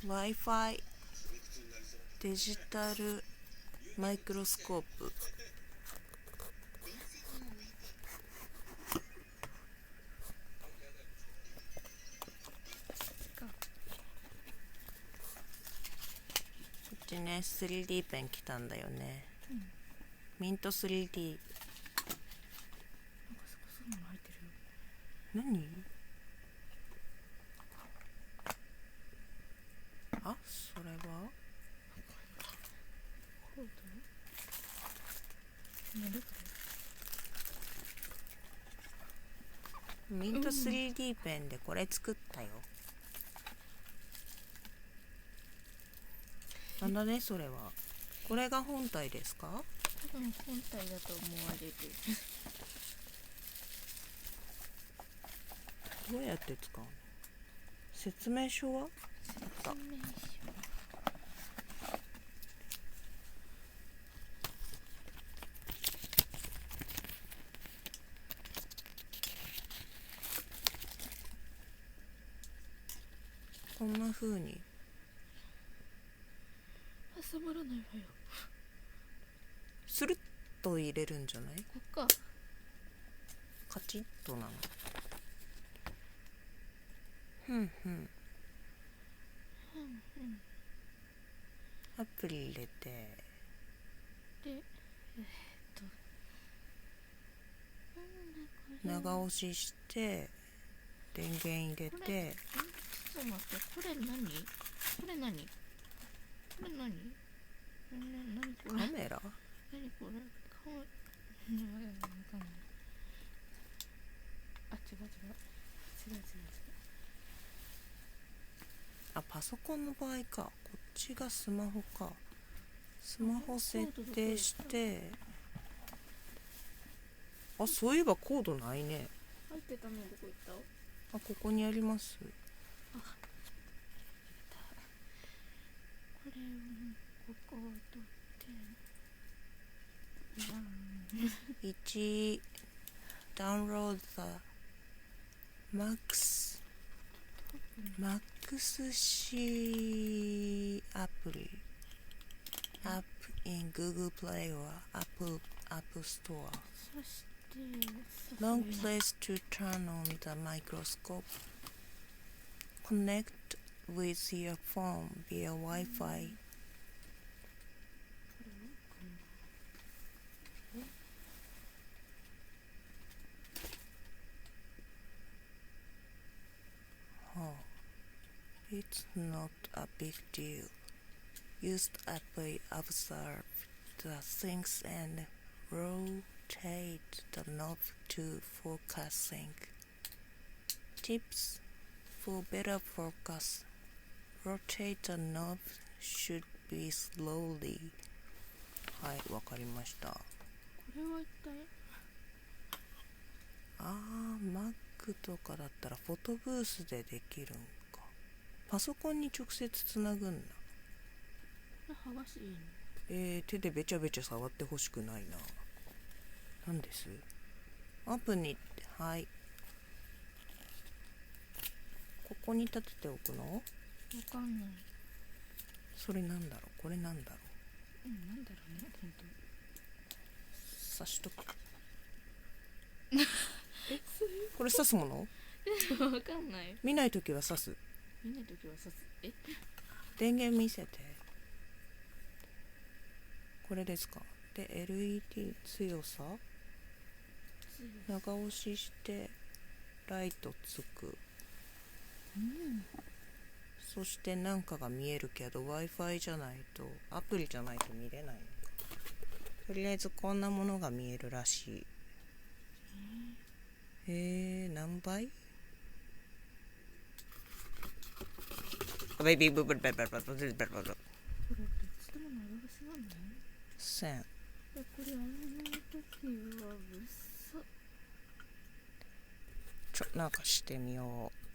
wifi デジタルマイクロスコープ。こっちね 3D ペン来たんだよね、うん、ミント 3D。 なんかすごいの入ってるよ。何？あ、それはコード？何これ？ミント 3D ペンでこれ作ったよ。なんだねそれは。これが本体ですか？多分本体だと思われる。どうやって使うの？説明書は？説明書。こんな風に挟まらないわよ。スルッと入れるんじゃない？こっか。カチッとなの。ふんふん。アプリ入れて、で長押しして電源入れて。ちょっと待って、これ何？これ何？これ何？何これ？カメラ？何これ？わかんない。あ、違う。あ、パソコンの場合か。こっちがスマホか。スマホ設定して、あ、そういえばコードないね。入ってたのどこ行った？あ、ここにあります。あ、これをここを取って1 download the Max C アプリ App in Google Play or Apple Store。 そして Long place to turn on the microscope. Connect with your phone via wifi。 It's not a big deal. Use the app, observe the things and rotate the knob to focusing. Tips for better focus. Rotate the knob should be slowly. はい、わかりました。これは一体？Mac とかだったらフォトブースでできるんか。パソコンに直接つなぐんだ。剥がしていいの？手でべちゃべちゃ触ってほしくないな。なんです？アップに行って、はい。ここに立てておくの？わかんない。それなんだろう？これなんだろう？なんだろうね、本当。刺しとく。これ刺すもの？わかんない。見ないときは刺す。見ないときは刺す。電源見せて。これですか？で LED 強さ長押ししてライトつく、そしてなんかが見えるけど wifi じゃないと、アプリじゃないと見れないのか。とりあえずこんなものが見えるらしい。何倍？ベイビーブブルベルベルベルベルベルベル。これ線。これあの時はぶっさ。なんかしてみよう。